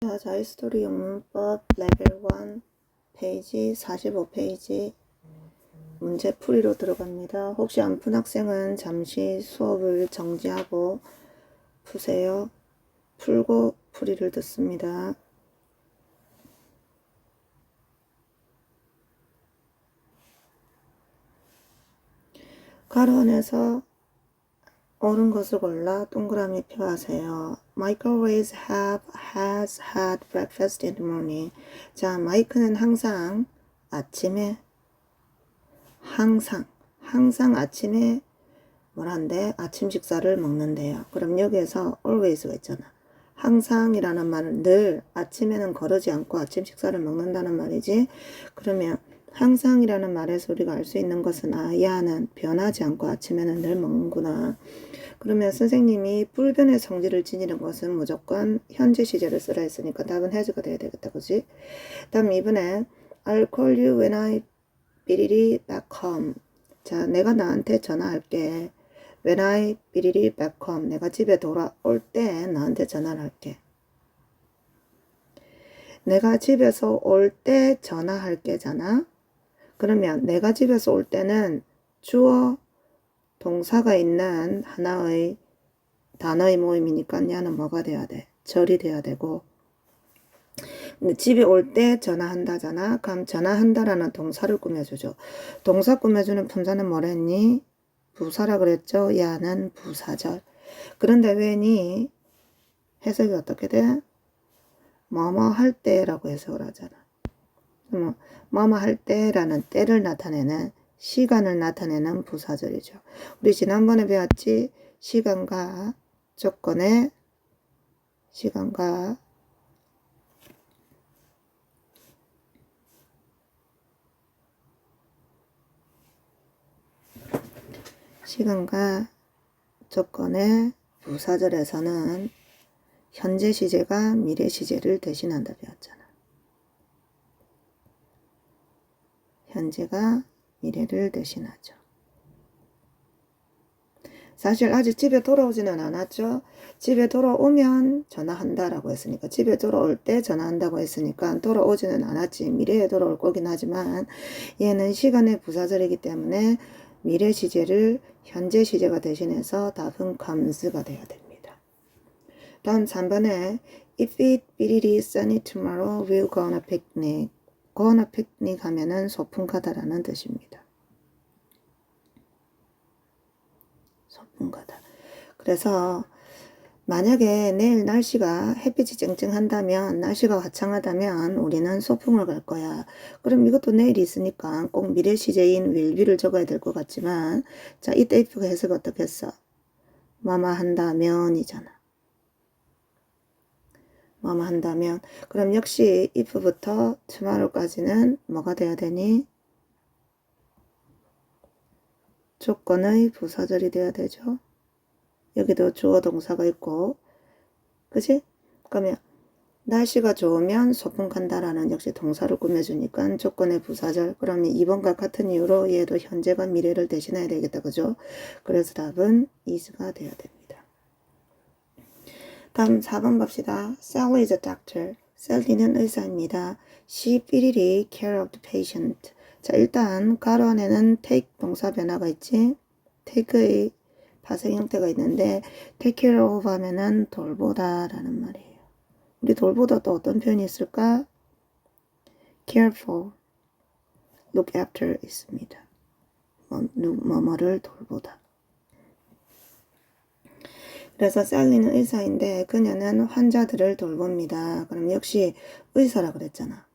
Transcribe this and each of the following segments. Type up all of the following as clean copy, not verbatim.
자, 자유스토리 영문법 레벨 1 페이지 45페이지 문제 풀이로 들어갑니다. 혹시 안 푼 학생은 잠시 수업을 정지하고 푸세요. 풀고 풀이를 듣습니다. 가로 안에서 옳은 것을 골라 동그라미 표하세요. Michael has had breakfast in the morning. 자, 마이크는 항상 아침에 항상 아침에 뭐란데? 아침 식사를 먹는데요. 그럼 여기에서 always가 있잖아. 항상이라는 말은 늘 아침에는 거르지 않고 아침 식사를 먹는다는 말이지. 그러면 항상이라는 말에서 우리가 알 수 있는 것은 야는 변하지 않고 아침에는 늘 먹는구나. 그러면 선생님이 불변의 성질을 지니는 것은 무조건 현재 시제를 쓰라 했으니까 답은 has가 돼야 되겠다. 그지? 다음 2번에 I'll call you when I 삐리리 back home. 자, 내가 나한테 전화할게. When I 삐리리 back home. 내가 집에 돌아올 때 나한테 전화를 할게. 내가 집에서 올 때 전화할게잖아. 그러면 내가 집에서 올 때는 주어 동사가 있는 하나의 단어의 모임이니까 얘는 뭐가 돼야 돼? 절이 돼야 되고. 근데 집에 올 때 전화한다잖아. 그럼 전화한다라는 동사를 꾸며주죠. 동사 꾸며주는 품사는 뭐랬니? 부사라 그랬죠. 야는 부사절. 그런데 왜니? 해석이 어떻게 돼? 뭐뭐 할 때라고 해석을 하잖아. 뭐뭐 할 때라는 때를 나타내는 시간을 나타내는 부사절이죠. 우리 지난번에 배웠지? 시간과 조건의 시간과 조건의 부사절에서는 현재 시제가 미래 시제를 대신한다 배웠잖아. 현재가 미래를 대신하죠. 사실 아직 집에 돌아오지는 않았죠. 집에 돌아오면 전화한다라고 했으니까, 집에 돌아올 때 전화한다고 했으니까 돌아오지는 않았지. 미래에 돌아올 거긴 하지만 얘는 시간의 부사절이기 때문에 미래 시제를 현재 시제가 대신해서 답은 comes가 돼야 됩니다. 다음 3번에 If it really sunny tomorrow, we'll go on a picnic. go on a picnic 하면은 소풍 가다라는 뜻입니다. 소풍 가다. 그래서 만약에 내일 날씨가 햇빛이 쨍쨍한다면, 날씨가 화창하다면 우리는 소풍을 갈 거야. 그럼 이것도 내일이 있으니까 꼭 미래 시제인 will be를 적어야 될 것 같지만, 자, 이때 if가 해석 어떻게 했어? 뭐뭐 한다면이잖아. 뭐뭐 한다면. 그럼 역시 if부터 tomorrow까지는 뭐가 돼야 되니? 조건의 부사절이 돼야 되죠. 여기도 주어 동사가 있고, 그치? 그러면 날씨가 좋으면 소풍 간다라는 역시 동사를 꾸며주니까 조건의 부사절. 그러면 2번과 같은 이유로 얘도 현재가 미래를 대신해야 되겠다. 그죠? 그래서 답은 is가 돼야 됩니다. 다음 4번 봅시다. Sally is a doctor. Sally는 의사입니다. She really care of the patient. 자, 일단 가로 안에는 take 동사 변화가 있지. take의 파생 형태가 있는데 take care of 하면은 돌보다 라는 말이에요. 우리 돌보다 또 어떤 표현이 있을까? care for, look after 있습니다. 뭐뭐를 돌보다. 그래서 셀리는 의사인데 그녀는 환자들을 돌봅니다. 그럼 역시 의사라 그랬잖아.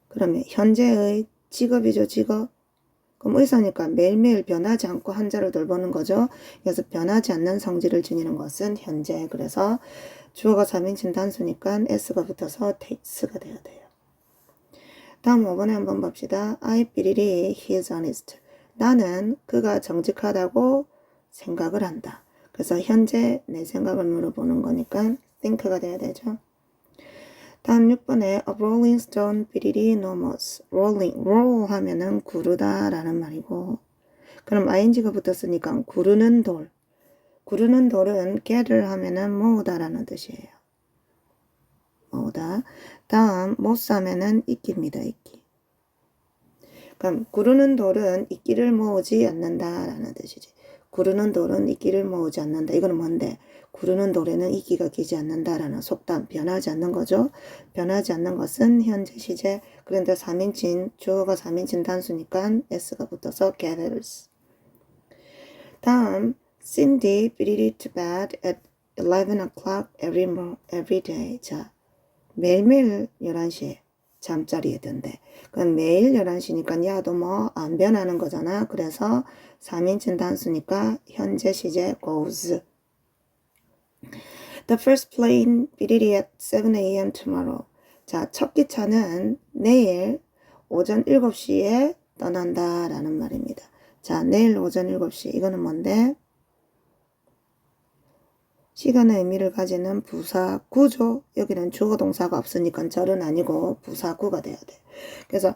그러면 현재의 직업이죠, 직업. 그럼 의사니까 매일매일 변하지 않고 환자를 돌보는 거죠. 그래서 변하지 않는 성질을 지니는 것은 현재. 그래서 주어가 3인칭 단수니까 s가 붙어서 takes가 돼야 돼요. 다음 5번에 한번 봅시다. I believe he is honest. 나는 그가 정직하다고 생각을 한다. 그래서 현재 내 생각을 물어보는 거니까 think가 돼야 되죠. 다음 6번에 a rolling stone believe enormous. roll 하면은 구르다 라는 말이고, 그럼 ing가 붙었으니까 구르는 돌. 구르는 돌은 gather 하면은 모으다 라는 뜻이에요. 모으다. 다음 모스 하면은 이끼입니다. 이끼. 그럼 구르는 돌은 이끼를 모으지 않는다라는 뜻이지. 구르는 돌은 이끼를 모으지 않는다. 이거는 뭔데? 구르는 돌에는 이끼가 끼지 않는다라는 속담. 변하지 않는 거죠. 변하지 않는 것은 현재 시제. 그런데 3인칭, 주어가 3인칭 단수니까 s가 붙어서 gathers. 다음 Cindy beat it to bed at 11 o'clock every day. 자, 매일매일 11시에 잠자리에 든대. 그럼 매일 11시니까 야도 뭐 안 변하는 거잖아. 그래서 3인칭 단수니까 현재 시제 goes. The first plane beat it at 7 a.m. tomorrow. 자, 첫 기차는 내일 오전 7시에 떠난다 라는 말입니다. 자, 내일 오전 7시. 이거는 뭔데? 시간의 의미를 가지는 부사구죠. 여기는 주어 동사가 없으니까 절은 아니고 부사구가 돼야 돼. 그래서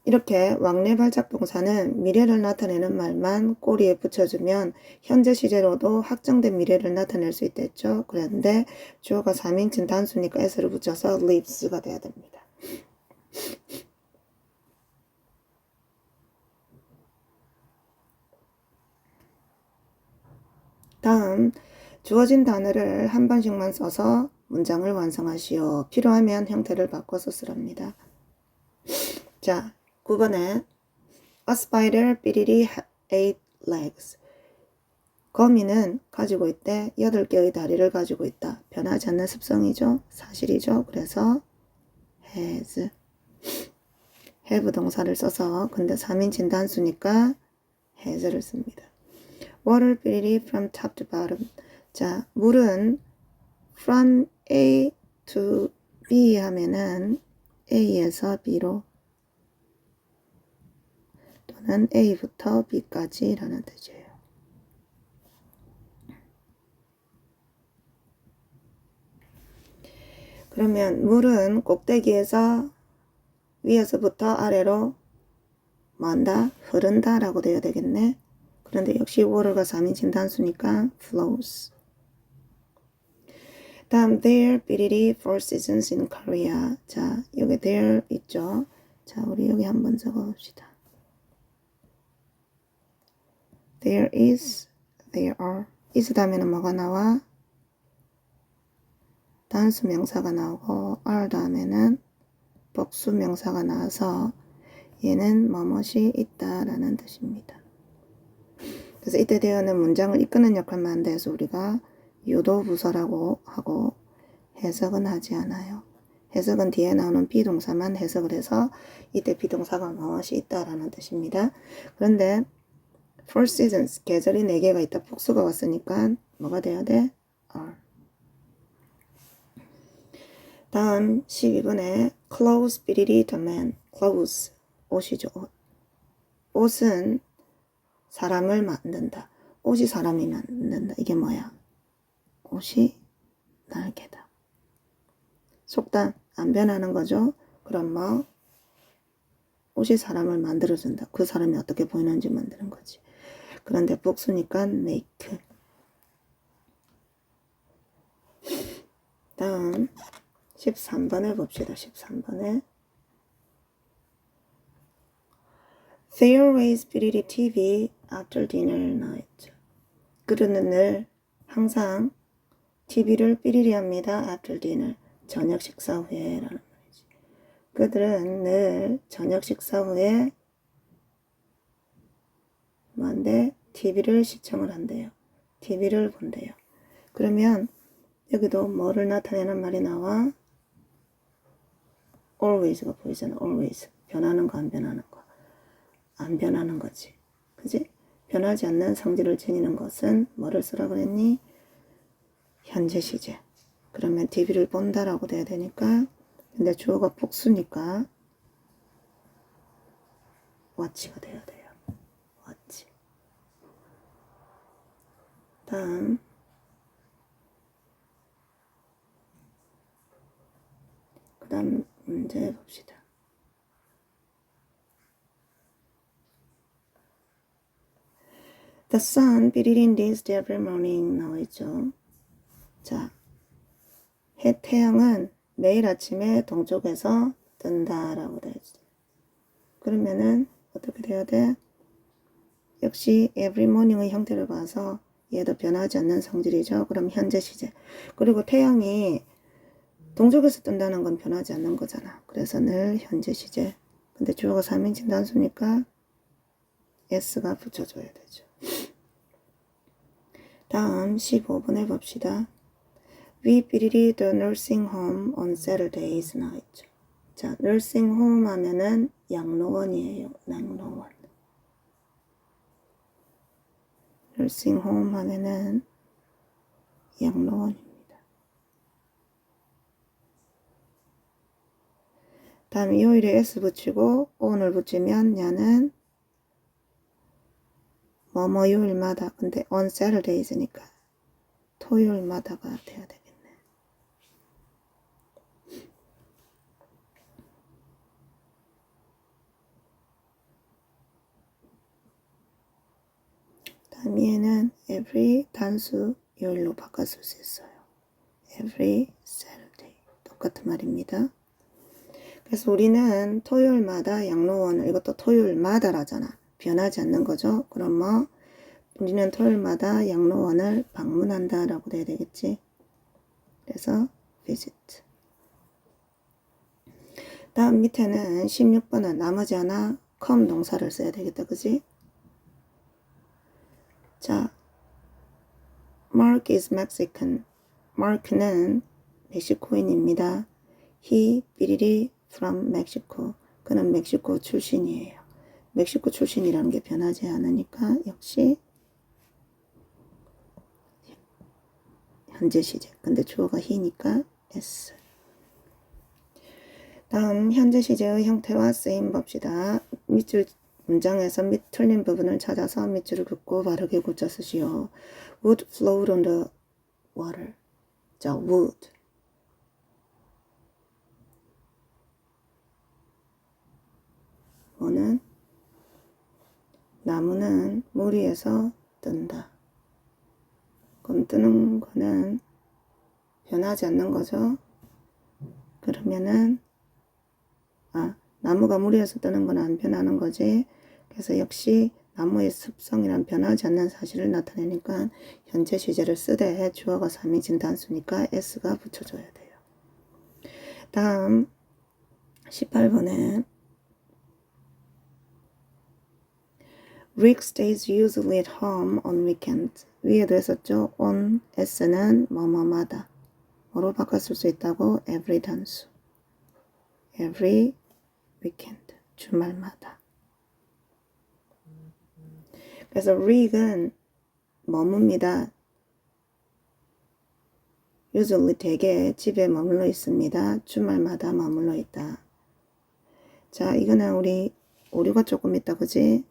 이렇게 왕래 발작 동사는 미래를 나타내는 말만 꼬리에 붙여주면 현재 시제로도 확정된 미래를 나타낼 수 있겠죠. 그런데 주어가 3인칭 단수니까 s를 붙여서 lives가 돼야 됩니다. 다음 주어진 단어를 한 번씩만 써서 문장을 완성하시오. 필요하면 형태를 바꿔서 쓰랍니다. 자, 9번에 A spider beat 8 legs. 거미는 가지고 있대 8개의 다리를 가지고 있다. 변하지 않는 습성이죠. 사실이죠. 그래서 has, have 동사를 써서 근데 3인칭 단수니까 has를 씁니다. Water beat from top to bottom. 자, 물은 from A to B 하면은 A에서 B로 또는 A부터 B까지 라는 뜻이에요. 그러면 물은 꼭대기에서 위에서부터 아래로 만다, 흐른다 라고 되어야 되겠네. 그런데 역시 water가 3인칭 단수니까 flows. 다음 there beat four seasons in Korea. 자, 여기 there 있죠. 자, 우리 여기 한번 적어봅시다. There is, there are. is 다음에는 뭐가 나와? 단수 명사가 나오고 are 다음에는 복수 명사가 나와서 얘는 뭐뭇이 있다라는 뜻입니다. 그래서 이때 되어는 문장을 이끄는 역할만 한다 해서 우리가 유도부서라고 하고 해석은 하지 않아요. 해석은 뒤에 나오는 비동사만 해석을 해서 이때 비동사가 무엇이 있다라는 뜻입니다. 그런데 four seasons, 계절이 4개가 있다. 복수가 왔으니까 뭐가 돼야 돼? are. 다음 12번에 clothes beat the man. clothes, 옷이죠. 옷. 옷은 사람을 만든다. 옷이 사람이 만든다. 이게 뭐야? 옷이 날개다. 속담 안 변하는 거죠. 그럼 뭐 옷이 사람을 만들어준다. 그 사람이 어떻게 보이는지 만드는 거지. 그런데 복수니까 make. 다음 13번을 봅시다. 13번에 They always beat the TV after dinner night. 그들은 늘 항상 TV를 삐리리 합니다. After dinner. 저녁 식사 후에 라는 말이지. 그들은 늘 저녁 식사 후에 뭔데? TV를 시청을 한대요. TV를 본대요. 그러면 여기도 뭐를 나타내는 말이 나와? always가 보이잖아. always. 변하는 거 안 변하는 거. 안 변하는 거지. 그지? 변하지 않는 성질을 지니는 것은 뭐를 쓰라 그랬니? 현재 시제. 그러면 TV를 본다라고 돼야 되니까 근데 주어가 복수니까 watch가 돼야 돼요. watch. 다음 그 다음 문제 봅시다. The sun beating this every morning 나와있죠. 자, 태양은 매일 아침에 동쪽에서 뜬다라고 되지. 그러면은 어떻게 돼야 돼? 역시 every morning의 형태를 봐서 얘도 변하지 않는 성질이죠. 그럼 현재 시제. 그리고 태양이 동쪽에서 뜬다는 건 변하지 않는 거잖아. 그래서 늘 현재 시제. 근데 주어가 3인칭 단수니까 s가 붙여줘야 되죠. 다음 15번 해봅시다. We visited the nursing home on Saturdays night. 자, nursing home 하면은 양로원이에요. 양로원. nursing home 하면은 양로원입니다. 다음 요일에 s 붙이고 on을 붙이면 야는 뭐뭐 요일마다, 근데 on Saturdays니까 토요일마다가 돼야 되겠네. 다음 얘는 every 단수 요일로 바꿔쓸 수 있어요. every Saturday 똑같은 말입니다. 그래서 우리는 토요일마다 양로원을, 이것도 토요일마다라잖아. 변하지 않는 거죠. 그럼 뭐 우리는 토요일마다 양로원을 방문한다 라고 돼야 되겠지. 그래서 visit. 다음 밑에는 16번은 나머지 하나 come 동사를 써야 되겠다. 그지? 자, Mark is Mexican. Mark는 멕시코인입니다. He 삐리리 from Mexico. 그는 멕시코 출신이에요. 멕시코 출신이라는 게 변하지 않으니까 역시 현재 시제. 근데 주어가 he니까 s. 다음 현재 시제의 형태와 쓰임 봅시다. 밑줄 문장에서 틀린 부분을 찾아서 밑줄을 긋고 바르게 고쳐 쓰시오. Would float on the water. 자, would. 뭐는 나무는 물 위에서 뜬다. 그럼 뜨는 거는 변하지 않는 거죠. 그러면은 나무가 물 위에서 뜨는 건 안 변하는 거지. 그래서 역시 나무의 습성이란 변하지 않는 사실을 나타내니까 현재 시제를 쓰되 주어가 3인칭 단수니까 s가 붙여줘야 돼요. 다음 18번에 Rick stays usually at home on weekends. 위에도 했었죠. on s는 뭐뭐마다. 뭐로 바꿔쓸 수 있다고? every 단수. every weekend. 주말마다. 그래서 Rick은 머뭅니다. usually 대개 집에 머물러 있습니다. 주말마다 머물러 있다. 자, 이거는 우리 오류가 조금 있다. 그지?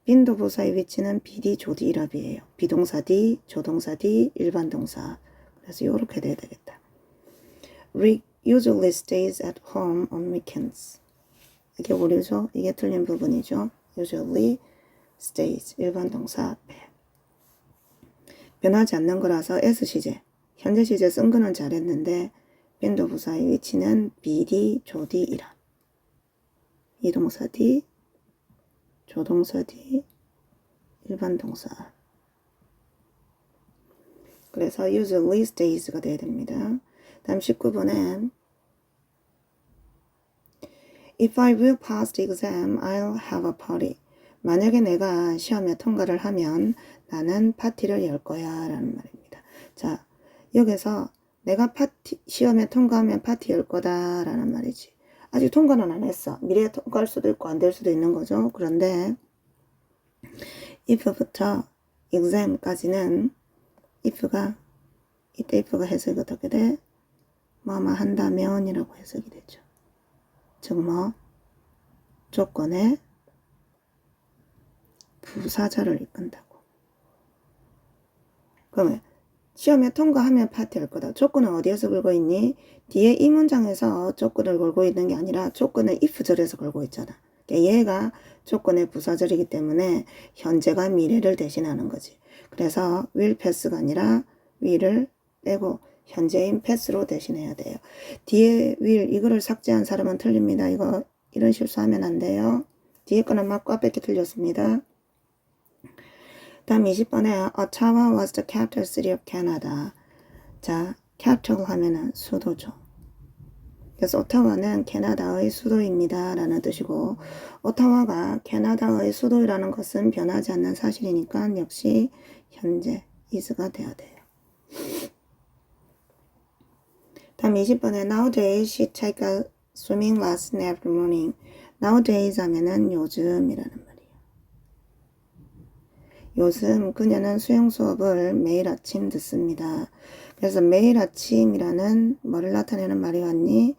빈도부사의 위치는 비디 조디 일합이에요. 비동사 D, 조동사 D, 일반 동사. 그래서 이렇게 돼야 되겠다. Rick usually stays at home on weekends. 이게 오류죠? 이게 틀린 부분이죠. usually stays 일반 동사 앞에. 변하지 않는 거라서 S 시제. 현재 시제 쓴 거는 잘했는데 빈도부사의 위치는 비디 조디 일합. 이동사 D, 조동사 D, 일반 동사. 그래서 usually stays가 돼야 됩니다. 다음 19번엔 If I will pass the exam, I'll have a party. 만약에 내가 시험에 통과를 하면 나는 파티를 열 거야 라는 말입니다. 자, 여기서 내가 시험에 통과하면 파티 열 거다 라는 말이지. 아직 통과는 안 했어. 미래에 통과할 수도 있고 안 될 수도 있는 거죠. 그런데 if부터 exam까지는 if가 이때 if가 해석이 어떻게 돼? 뭐뭐 한다면 이라고 해석이 되죠. 즉 뭐 조건에 부사절을 이끈다고. 그러면 시험에 통과하면 파티할 거다. 조건은 어디에서 걸고 있니? 뒤에 이 문장에서 조건을 걸고 있는 게 아니라 조건을 if절에서 걸고 있잖아. 그러니까 얘가 조건의 부사절이기 때문에 현재가 미래를 대신하는 거지. 그래서 will pass가 아니라 will을 빼고 현재인 패스로 대신해야 돼요. 뒤에 will 이거를 삭제한 사람은 틀립니다. 이런 실수하면 안 돼요. 뒤에 거는 맞고 앞에 게 틀렸습니다. 다음 20번에 Ottawa was the capital city of Canada. 자, capital 하면은 수도죠. 그래서 오타와는 캐나다의 수도입니다 라는 뜻이고, 오타와가 캐나다의 수도라는 것은 변하지 않는 사실이니까 역시 현재 is가 돼야 돼요. 다음 20번에 Nowadays she take a swimming lesson every morning. Nowadays 하면은 요즘이라는 말이에요. 요즘 그녀는 수영 수업을 매일 아침 듣습니다. 그래서 매일 아침이라는 뭐를 나타내는 말이 왔니?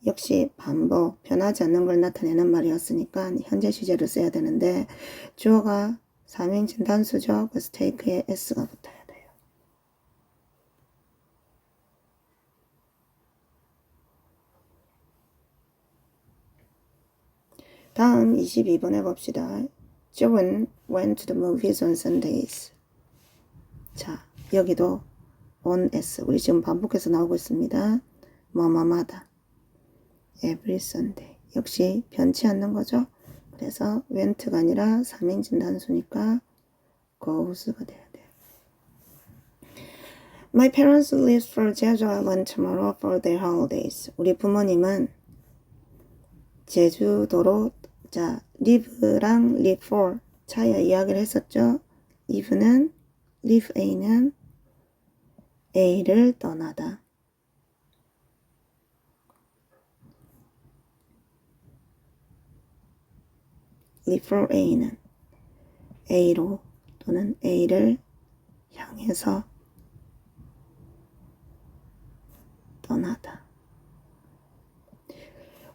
역시 반복, 변하지 않는 걸 나타내는 말이었으니까 현재 시제를 써야 되는데 주어가 3인칭 단수죠. 그래서 take에 s가 붙어야 돼요. 다음 22번 해봅시다. Joan went to the movies on Sundays. 자, 여기도 on s 우리 지금 반복해서 나오고 있습니다. 뭐뭐마다 every Sunday 역시 변치 않는 거죠. 그래서 went가 아니라 3인칭 단수니까 goes가 돼야 돼요. My parents leave for Jeju Island tomorrow for their holidays. 우리 부모님은 제주도로 자 leave랑 leave for 차이 이야기를 했었죠. leave는 leave A는 A를 떠나다. leave for A는 A로 또는 A를 향해서 떠나다.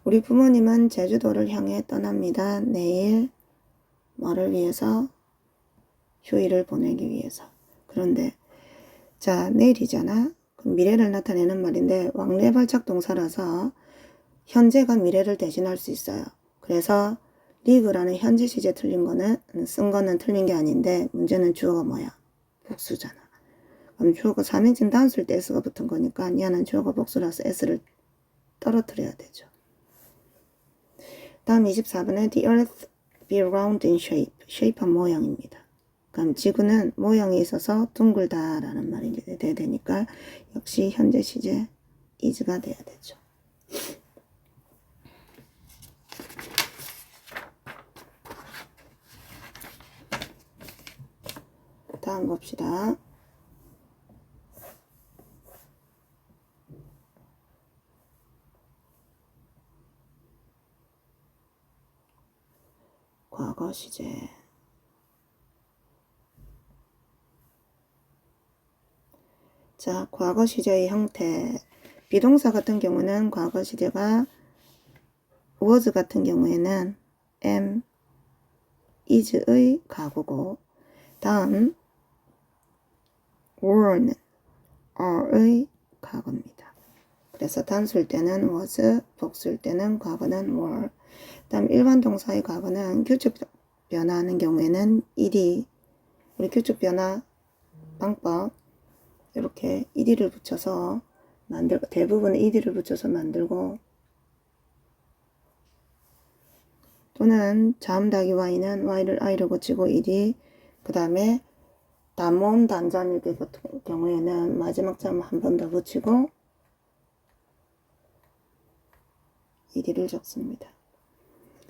우리 부모님은 제주도를 향해 떠납니다. 내일 뭐를 위해서? 휴일을 보내기 위해서. 그런데 자 내일이잖아. 그럼 미래를 나타내는 말인데 왕래발작 동사라서 현재가 미래를 대신할 수 있어요. 그래서 리그라는 현재 시제 틀린 거는 쓴 거는 틀린 게 아닌데 문제는 주어가 뭐야? 복수잖아. 그럼 주어가 3인칭 단수일 때 s가 붙은 거니까 얘는 주어가 복수라서 s를 떨어뜨려야 되죠. 다음 24번에 The earth be round in shape. shape한 모양입니다. 그럼 지구는 모양이 있어서 둥글다 라는 말이 돼야 되니까 역시 현재 시제 is가 돼야 되죠. 다음 봅시다. 과거 시제. 자, 과거 시제의 형태. 비동사 같은 경우는 과거 시제가 was 같은 경우에는 am, is의 과거고 다음 were는 are의 과거입니다. 그래서 단수일 때는 was, 복수일 때는 과거는 were. 다음 일반 동사의 과거는 규칙 변화하는 경우에는 ed, 우리 규칙 변화 방법 이렇게 ed를 붙여서 만들고 대부분 ed를 붙여서 만들고 또는 자음 다기 y는 y를 i로 고치고 ed 그 다음에 단모음 단자일 같은 경우에는 마지막 자음 한 번 더 붙이고 ed를 적습니다.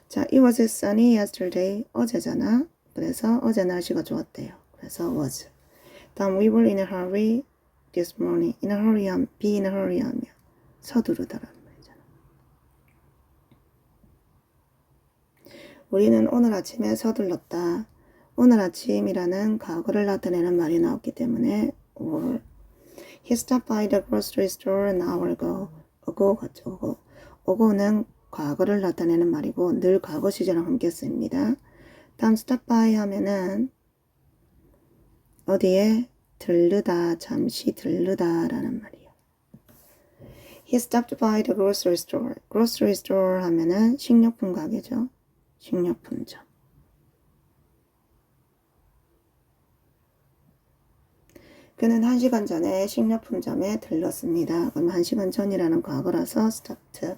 자, it was sunny yesterday. 어제잖아. 그래서 어제 날씨가 좋았대요. 그래서 was. 다음 we were in a hurry this morning. in a hurry 하면 be in a hurry 하면 서두르다라는 말이잖아. 우리는 오늘 아침에 서둘렀다. 오늘 아침이라는 과거를 나타내는 말이 나왔기 때문에 were. He stopped by the grocery store an hour ago. ago 같죠. ago는 과거를 나타내는 말이고 늘 과거 시제랑 함께 씁니다. 다음 stop by 하면은 어디에 들르다, 잠시 들르다 라는 말이에요. He stopped by the grocery store. grocery store 하면은 식료품 가게죠. 식료품점. 그는 1시간 전에 식료품점에 들렀습니다. 그럼 1시간 전이라는 과거라서 start.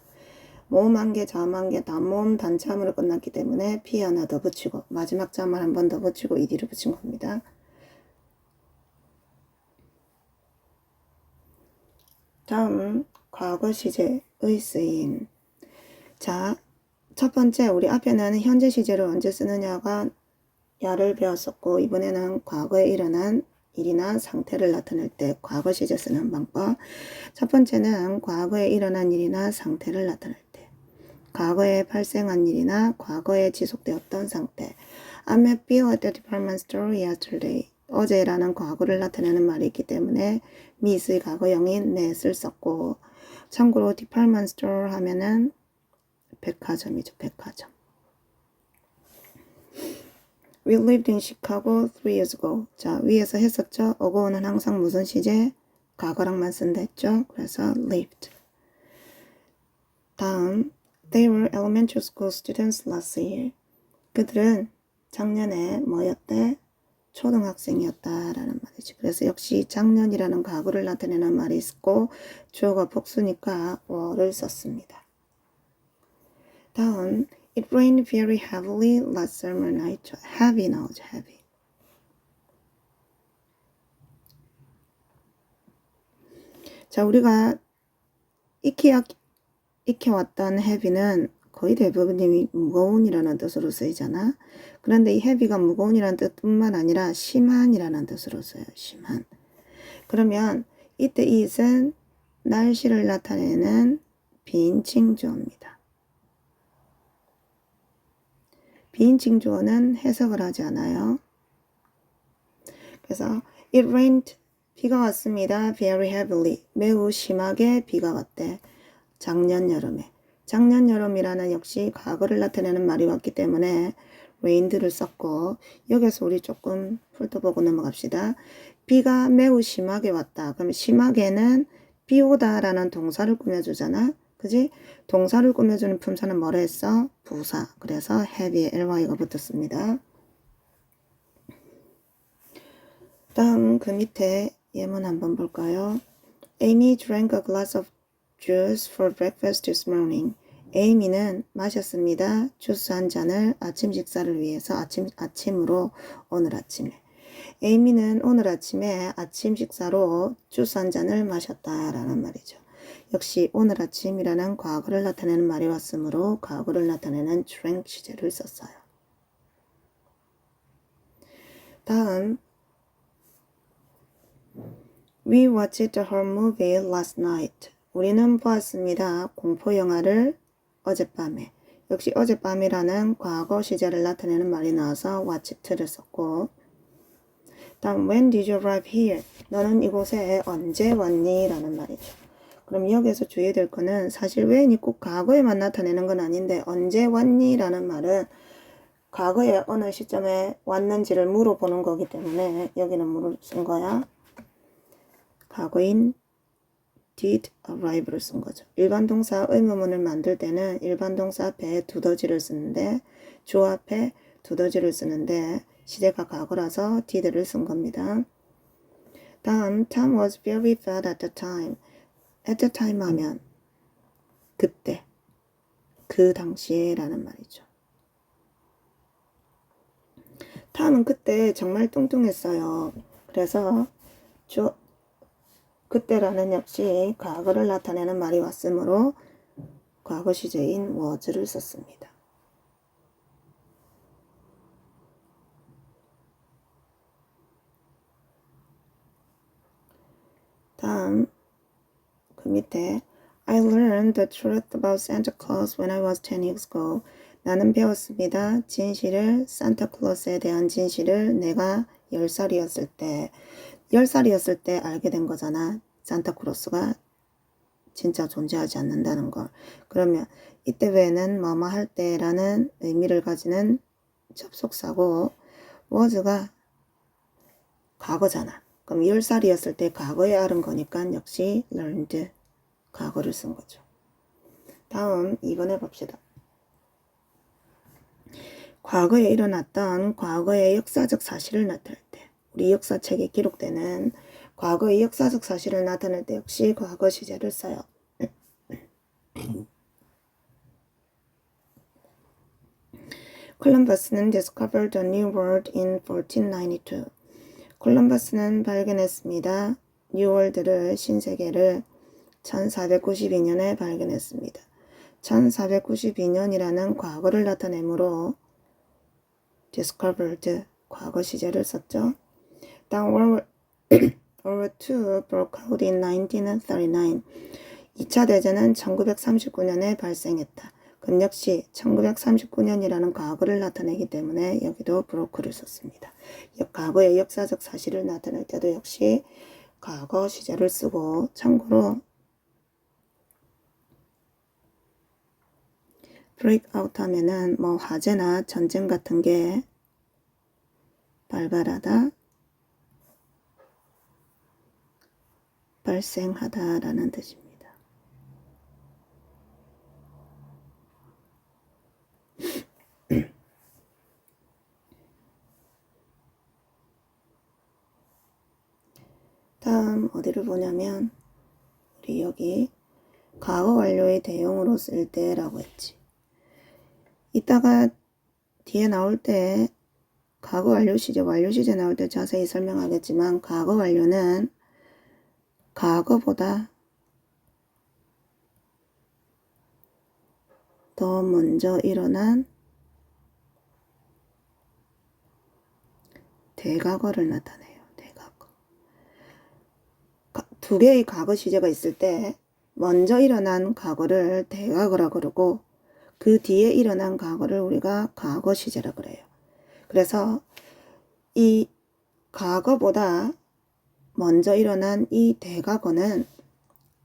모음 한 개, 자음 한 개, 단모음 단자음으로 끝났기 때문에 P 하나 더 붙이고 마지막 자음을 한 번 더 붙이고 ED를 붙인 겁니다. 다음 과거 시제의 쓰임. 자, 첫 번째 우리 앞에는 현재 시제를 언제 쓰느냐가 야를 배웠었고 이번에는 과거에 일어난 일이나 상태를 나타낼 때 과거 시제 쓰는 방법. 첫 번째는 과거에 일어난 일이나 상태를 나타낼 때, 과거에 발생한 일이나 과거에 지속되었던 상태. I met Bill at the department store yesterday. 어제라는 과거를 나타내는 말이 있기 때문에 meet의 과거형인 met을 썼고, 참고로 department store 하면은 백화점이죠. 백화점. We lived in Chicago 3 years ago. 자, 위에서 했었죠. ago는 항상 무슨 시제? 과거랑만 쓴다 했죠. 그래서 lived. 다음, they were elementary school students last year. 그들은 작년에 뭐였대? 초등학생이었다라는 말이지. 그래서 역시 작년이라는 과거를 나타내는 말이 있고 주어가 복수니까 were를 썼습니다. 다음, it rained very heavily last summer night. heavy 나오죠. heavy. 자, 우리가 익혀왔던 heavy는 거의 대부분이 무거운이라는 뜻으로 쓰이잖아. 그런데 이 heavy가 무거운이라는 뜻뿐만 아니라 심한이라는 뜻으로 써요. 심한. 그러면 이때 it은 날씨를 나타내는 비인칭 주어입니다. 비인칭 주어는 해석을 하지 않아요. 그래서 it rained, 비가 왔습니다. very heavily, 매우 심하게 비가 왔대. 작년 여름에. 작년 여름이라는 역시 과거를 나타내는 말이 왔기 때문에 rained를 썼고, 여기서 우리 조금 훑어보고 넘어갑시다. 비가 매우 심하게 왔다. 그러면 심하게는 비 오다라는 동사를 꾸며주잖아. 그지? 동사를 꾸며주는 품사는 뭐라 했어? 부사. 그래서 heavy에 ly가 붙었습니다. 다음 그 밑에 예문 한번 볼까요? Amy drank a glass of juice for breakfast this morning. 에이미는 마셨습니다. 주스 한 잔을 아침 식사를 위해서 아침으로 오늘 아침에. 에이미는 오늘 아침에 아침 식사로 주스 한 잔을 마셨다라는 말이죠. 역시 오늘 아침이라는 과거를 나타내는 말이 왔으므로 과거를 나타내는 drank 시제를 썼어요. 다음 We watched the horror movie last night. 우리는 보았습니다. 공포 영화를 어젯밤에. 역시 어젯밤이라는 과거 시제를 나타내는 말이 나와서 watched를 썼고, 다음 when did you arrive here? 너는 이곳에 언제 왔니? 라는 말이죠. 그럼 여기서 주의해야 될 거는 사실 when이 꼭 과거에만 나타내는 건 아닌데 언제 왔니? 라는 말은 과거에 어느 시점에 왔는지를 물어보는 거기 때문에 여기는 물을 쓴 거야. 과거인 did arrive를 쓴 거죠. 일반 동사 의문문을 만들 때는 일반 동사 앞에 두더지를 쓰는데 주어 앞에 두더지를 쓰는데 시제가 과거라서 did를 쓴 겁니다. 다음 Tom was very fat at the time. at the time 하면 그때, 그 당시에 라는 말이죠. 탐은 그때 정말 뚱뚱했어요. 그래서 그때라는 역시 과거를 나타내는 말이 왔으므로 과거 시제인 was를 썼습니다. 다음 그 밑에 I learned the truth about Santa Claus when I was 10 years ago. 나는 배웠습니다. 진실을, 산타클로스에 대한 진실을 내가 10살이었을 때 10살이었을 때 알게 된 거잖아. 산타클로스가 진짜 존재하지 않는다는 걸. 그러면 이때 외에는 뭐뭐 할 때라는 의미를 가지는 접속사고 was가 과거잖아. 그럼 10살이었을 때 과거에 알은 거니까 역시 learned 과거를 쓴 거죠. 다음 2번 해봅시다. 과거에 일어났던 과거의 역사적 사실을 나타낼 때 우리 역사책에 기록되는 과거의 역사적 사실을 나타낼 때 역시 과거 시제를 써요. 콜럼버스는 discovered a new world in 1492. 콜럼버스는 발견했습니다. 뉴월드를, 신세계를 1492년에 발견했습니다. 1492년이라는 과거를 나타내므로 discovered, 과거 시제를 썼죠. 다음 World War II broke out in 1939. 2차 대전은 1939년에 발생했다. 그럼 역시 1939년이라는 과거를 나타내기 때문에 여기도 broke를 썼습니다. 과거의 역사적 사실을 나타낼 때도 역시 과거 시제를 쓰고, 참고로 break out 하면은 뭐 화재나 전쟁 같은 게 발발하다, 발생하다라는 뜻입니다. 다음 어디를 보냐면 우리 여기 과거 완료의 대용으로 쓸 때라고 했지. 이따가 뒤에 나올 때 과거 완료 시제, 완료 시제 나올 때 자세히 설명하겠지만 과거 완료는 과거보다 더 먼저 일어난 대과거를 나타내요. 대과거. 두 개의 과거 시제가 있을 때 먼저 일어난 과거를 대과거라 그러고 그 뒤에 일어난 과거를 우리가 과거 시제라 그래요. 그래서 이 과거보다 먼저 일어난 이 대과거는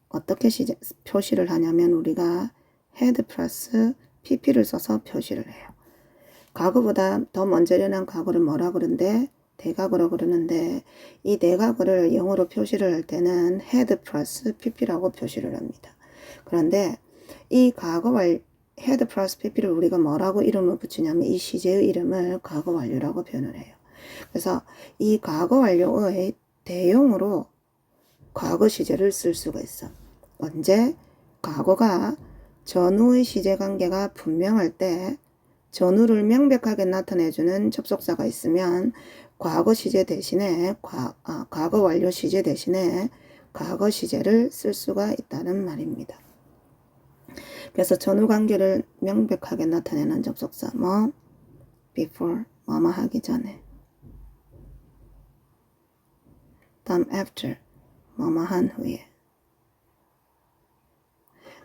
어떻게 표시를 하냐면 우리가 had 플러스 pp를 써서 표시를 해요. 과거보다 더 먼저 일어난 과거를 뭐라 그러는데 대과거라고 그러는데 이 대과거를 영어로 표시를 할 때는 had 플러스 pp라고 표시를 합니다. 그런데 이 과거 had 플러스 pp를 우리가 뭐라고 이름을 붙이냐면 이 시제의 이름을 과거 완료라고 표현을 해요. 그래서 이 과거 완료의 대용으로 과거 시제를 쓸 수가 있어. 언제? 과거가 전후의 시제 관계가 분명할 때 전후를 명백하게 나타내주는 접속사가 있으면 과거 시제 대신에 과거 완료 시제 대신에 과거 시제를 쓸 수가 있다는 말입니다. 그래서 전후 관계를 명백하게 나타내는 접속사 뭐 before 뭐뭐 하기 전에, 다음 after 뭐뭐 한 후에,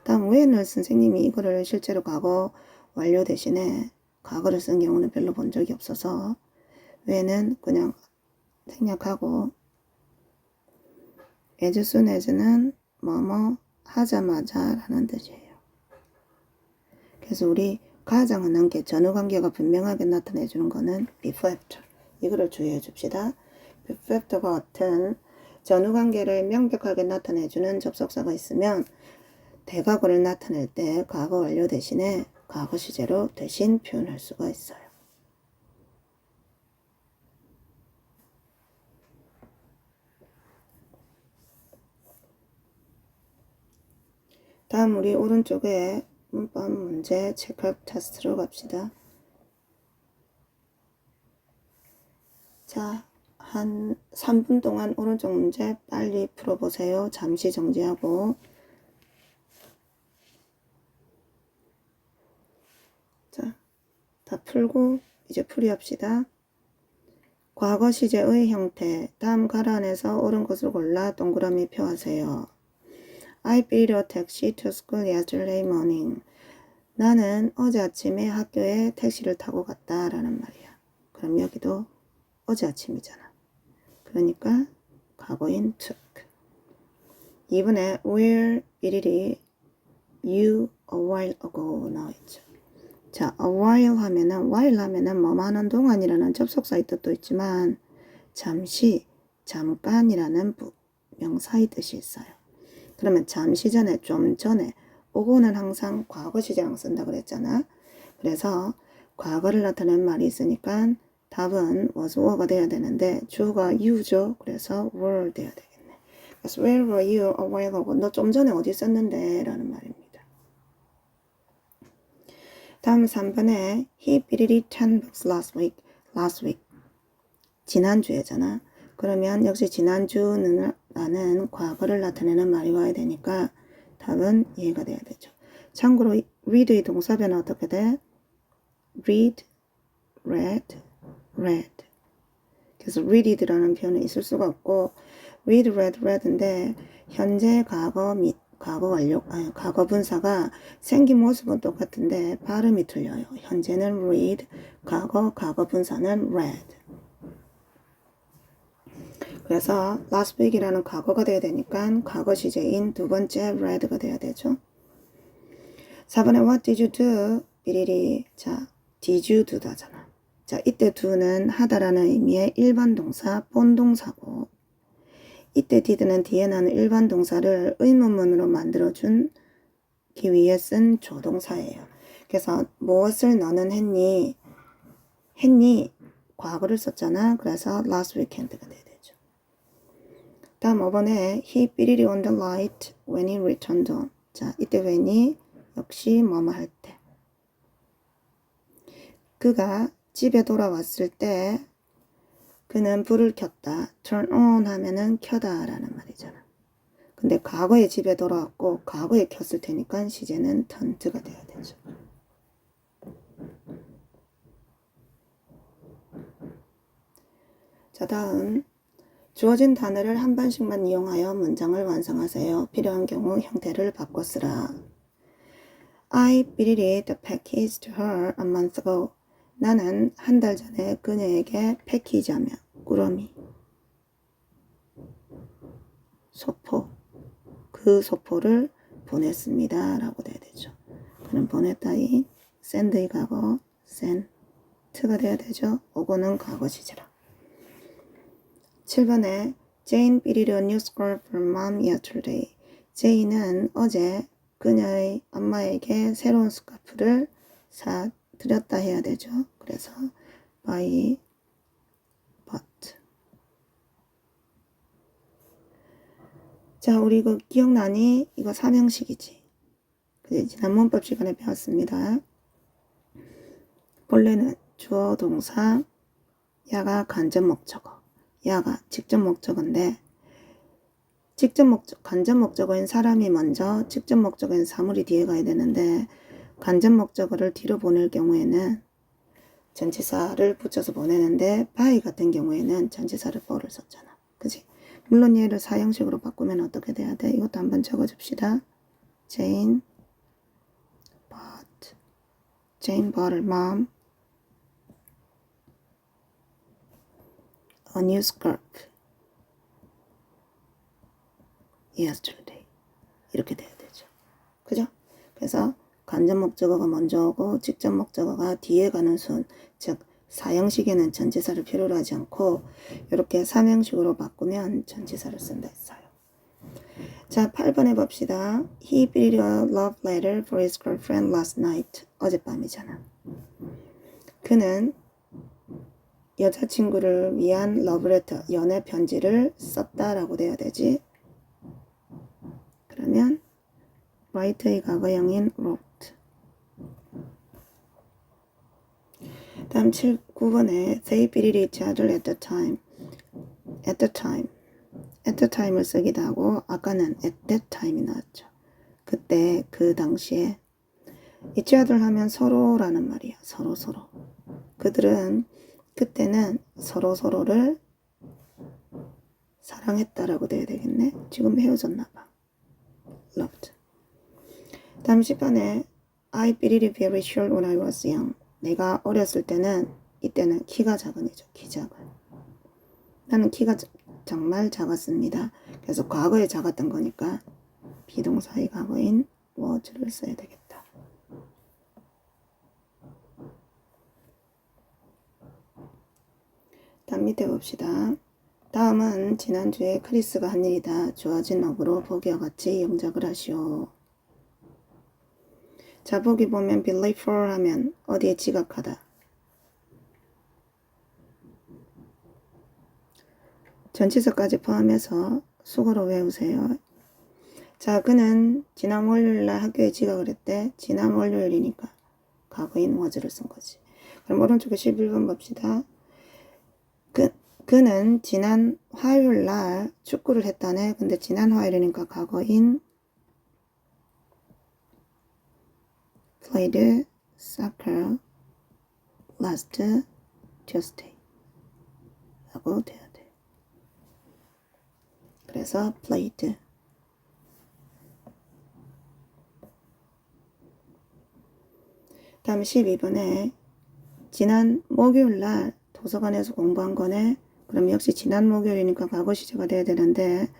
다음 when을 선생님이 이거를 실제로 과거 완료 대신에 과거를 쓴 경우는 별로 본 적이 없어서 when은 그냥 생략하고 as soon as는 뭐뭐 하자마자 라는 뜻이에요. 그래서 우리 가장 흔한게 전후 관계가 분명하게 나타내주는 거는 before after, 이거를 주의해 줍시다. before after과 같은 전후 관계를 명백하게 나타내주는 접속사가 있으면 대과거를 나타낼 때 과거 완료 대신에 과거 시제로 대신 표현할 수가 있어요. 다음 우리 오른쪽에 문법 문제 체크업 테스트로 갑시다. 자, 한 3분 동안 오른쪽 문제 빨리 풀어보세요. 잠시 정지하고. 자, 다 풀고 이제 풀이합시다. 과거 시제의 형태. 다음 가로 안에서 옳은 것을 골라 동그라미 표하세요. I beat a taxi to school yesterday morning. 나는 어제 아침에 학교에 택시를 타고 갔다 라는 말이야. 그럼 여기도 어제 아침이잖아. 그러니까 과거인 took. 이번에 where 일일이 you a while ago 나와있죠. 자, a while 하면은 뭐뭐 하는 동안이라는 접속사의 뜻도 있지만 잠시, 잠깐이라는 명사의 뜻이 있어요. 그러면 잠시 전에, 좀 전에, 오고는 항상 과거 시제랑 쓴다 그랬잖아. 그래서 과거를 나타내는 말이 있으니까 답은 was, were가 돼야 되는데 주어가 you죠. 그래서 were 돼야 되겠네. 그래서 where were you a while ago? 너 좀 전에 어디 있었는데? 라는 말입니다. 다음 3번에 he beat it 10 books last week. 지난주에잖아. 그러면 역시 지난주는 라는 과거를 나타내는 말이 와야 되니까 답은 얘가 돼야 되죠. 참고로 read의 동사 변화 어떻게 돼? read, read, read. 그래서 read라는 표현은 있을 수가 없고 read, read, read인데 현재 과거 및 과거 완료, 과거 분사가 생긴 모습은 똑같은데 발음이 틀려요. 현재는 read, 과거 분사는 read. 그래서 last week이라는 과거가 돼야 되니까 과거 시제인 두 번째 read가 돼야 되죠. 4번에 what did you do? 삐리리. 자, did you do다잖아. 자, 이때 do는 하다라는 의미의 일반 동사, 본동사고 이때 did는 뒤에 나는 일반 동사를 의문문으로 만들어주기 위해 쓴 조동사예요. 그래서 무엇을 너는 했니? 과거를 썼잖아. 그래서 last weekend가 돼야 되죠. 다음 5번에 he 삐리리 on the light when he returned home. 자, 이때 when이 역시 뭐뭐 할 때. 그가 집에 돌아왔을 때 그는 불을 켰다. turn on 하면은 켜다 라는 말이잖아. 근데 과거에 집에 돌아왔고 과거에 켰을 테니까 시제는 turned가 돼야 되죠. 자, 다음 주어진 단어를 한 번씩만 이용하여 문장을 완성하세요. 필요한 경우 형태를 바꿔 쓰라. I billed the package to her a month ago. 나는 한 달 전에 그녀에게 패키지하며 꾸러미, 소포, 그 소포를 보냈습니다. 라고 돼야 되죠. 그는 보냈다인 send의 과거, sent가 돼야 되죠. 오고는 과거 시제라. 7번에 Jane billed a new scarf for mom yesterday. 제이는 어제 그녀의 엄마에게 새로운 스카프를 사드렸다 해야 되죠. 그래서 buy, bought. 자, 우리 이거 기억나니? 이거 삼형식이지. 그래, 지난 문법 시간에 배웠습니다. 본래는 주어 동사, 야가 간접 목적어, 야가 직접 목적어인데 간접 목적어인 사람이 먼저 직접 목적어인 사물이 뒤에 가야 되는데 간접 목적어를 뒤로 보낼 경우에는 전치사를 붙여서 보내는데 by 같은 경우에는 전치사를 for를 썼잖아. 그치? 물론 얘를 사형식으로 바꾸면 어떻게 돼야 돼? 이것도 한번 적어줍시다. Jane bought her mom a new scarf yesterday. 이렇게 돼야 되죠. 그죠? 그래서 간접 목적어가 먼저 오고 직접 목적어가 뒤에 가는 순, 즉 사형식에는 전치사를 필요로 하지 않고 이렇게 삼형식으로 바꾸면 전치사를 쓴다 했어요. 자, 8번 해봅시다. He billed a love letter for his girlfriend last night. 어젯밤이잖아. 그는 여자친구를 위한 러브레터, 연애 편지를 썼다라고 돼야 되지. 그러면 write의 과거형인 wrote. 다음 9번에 they beat each other at the time. at the time을 쓰기도 하고 아까는 at that time이 나왔죠. 그때 그 당시에 each other 하면 서로라는 말이야. 서로. 그들은 그때는 서로를 사랑했다라고 돼야 되겠네. 지금 헤어졌나 봐. loved. 다음 10번에 I believe very short when I was young. 내가 어렸을 때는 이때는 키가 작은이죠. 키 작은. 나는 키가 정말 작았습니다. 그래서 과거에 작았던 거니까 비동사의 과거인 was를 써야 되겠다. 다음 밑에 봅시다. 다음은 지난주에 크리스가 한 일이다. 주어진 어구로 보기와 같이 영작을 하시오. 자, 보기 보면 believe for 하면 어디에 지각하다. 전치사까지 포함해서 수고로 외우세요. 자, 그는 지난 월요일날 학교에 지각을 했대. 지난 월요일이니까 과거인 was를 쓴 거지. 그럼 오른쪽에 11번 봅시다. 그는 지난 화요일날 축구를 했다네. 근데 지난 화요일이니까 과거인 played soccer last Tuesday 라고 돼야 돼. 그래서 played. 다음 12번에 지난 목요일날 도서관에서 공부한 거네. 그럼 역시 지난 목요일이니까 과거 시제가 돼야 되는데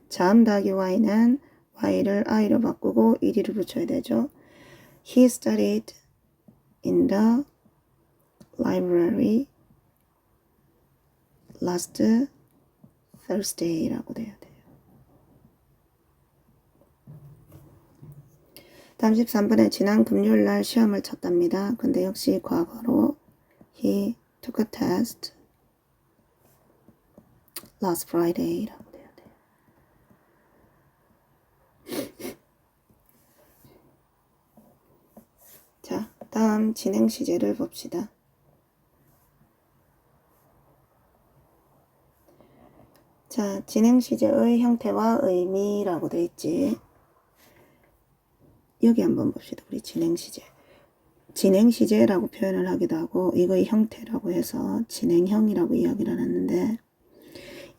자음 더하기 y는 y를 i로 바꾸고 ed를 붙여야 되죠. He studied in the library last Thursday라고 돼야 돼요. 다음 13번에 지난 금요일날 시험을 쳤답니다. 근데 역시 과거로 He took a test last Friday라고 돼야 돼요. 자, 다음 진행 시제를 봅시다. 자, 진행 시제의 형태와 의미라고 돼 있지. 여기 한번 봅시다. 우리 진행 시제. 진행 시제라고 표현을 하기도 하고 이거의 형태라고 해서 진행형이라고 이야기를 하는데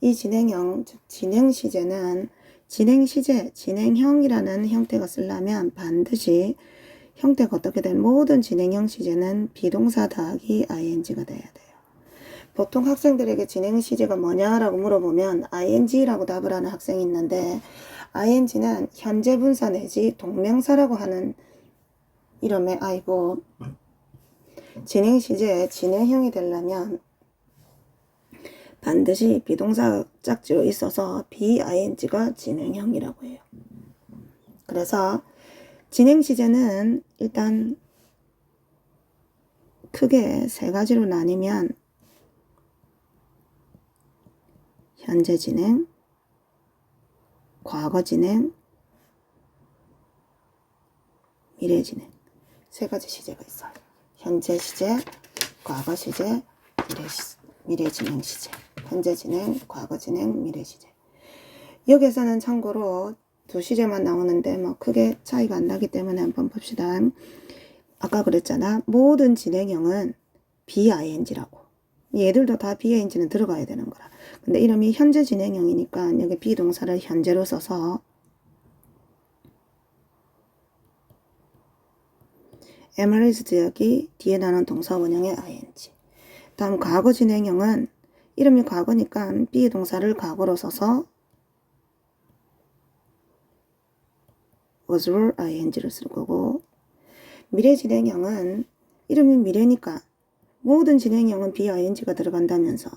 이 진행형, 즉 진행 시제는 진행 시제, 진행형이라는 형태가 쓰려면 반드시 형태가 어떻게 된 모든 진행형 시제는 비동사 더하기 ing가 돼야 돼요. 보통 학생들에게 진행 시제가 뭐냐라고 물어보면 ing라고 답을 하는 학생이 있는데 ing는 현재 분사 내지 동명사라고 하는 이름의 아이고 진행 시제에 진행형이 되려면 반드시 비동사 짝지로 있어서 BING가 진행형이라고 해요. 그래서 진행 시제는 일단 크게 세 가지로 나뉘면 현재 진행, 과거 진행, 미래 진행 세 가지 시제가 있어요. 현재 시제, 과거 시제, 미래 진행 시제. 현재 진행, 과거 진행, 미래 시제. 여기에서는 참고로 두 시제만 나오는데 뭐 크게 차이가 안 나기 때문에 한번 봅시다. 아까 그랬잖아. 모든 진행형은 BING라고. 얘들도 다 BING는 들어가야 되는 거라. 근데 이름이 현재 진행형이니까 여기 비동사를 현재로 써서 에머리즈 여기 뒤에 나는 동사 원형의 ing. 다음 과거 진행형은 이름이 과거니까 비동사를 과거로 써서 was were ing를 쓸 거고 미래 진행형은 이름이 미래니까 모든 진행형은 BING가 들어간다면서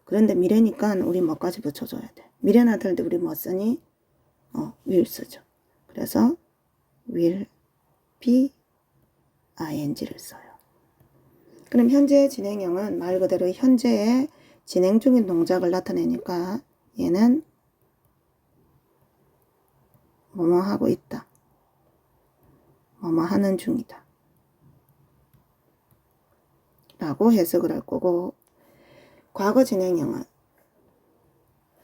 그런데 미래니까 우리 뭐까지 붙여줘야 돼. 미래 나타날 때 우리 뭐 쓰니? will 쓰죠. 그래서 will be ing를 써요. 그럼 현재 진행형은 말 그대로 현재의 진행 중인 동작을 나타내니까 얘는 뭐뭐 하고 있다. 뭐뭐 하는 중이다. 라고 해석을 할 거고 과거 진행형은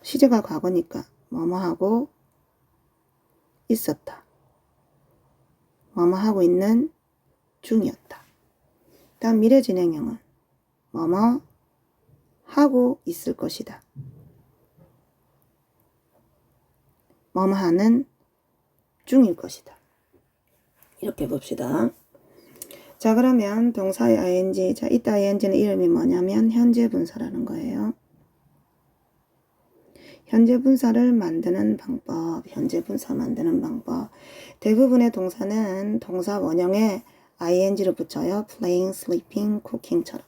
시제가 과거니까 뭐뭐 하고 있었다. 뭐뭐 하고 있는 중이었다. 다음 미래 진행형은 뭐뭐 하고 있을 것이다. 뭐뭐 하는 중일 것이다. 이렇게 봅시다. 자, 그러면 동사의 ing. 자, 이따 ing는 이름이 뭐냐면 현재 분사라는 거예요. 현재 분사를 만드는 방법. 현재 분사 만드는 방법. 대부분의 동사는 동사 원형에 ing를 붙여요. playing, sleeping, cooking처럼.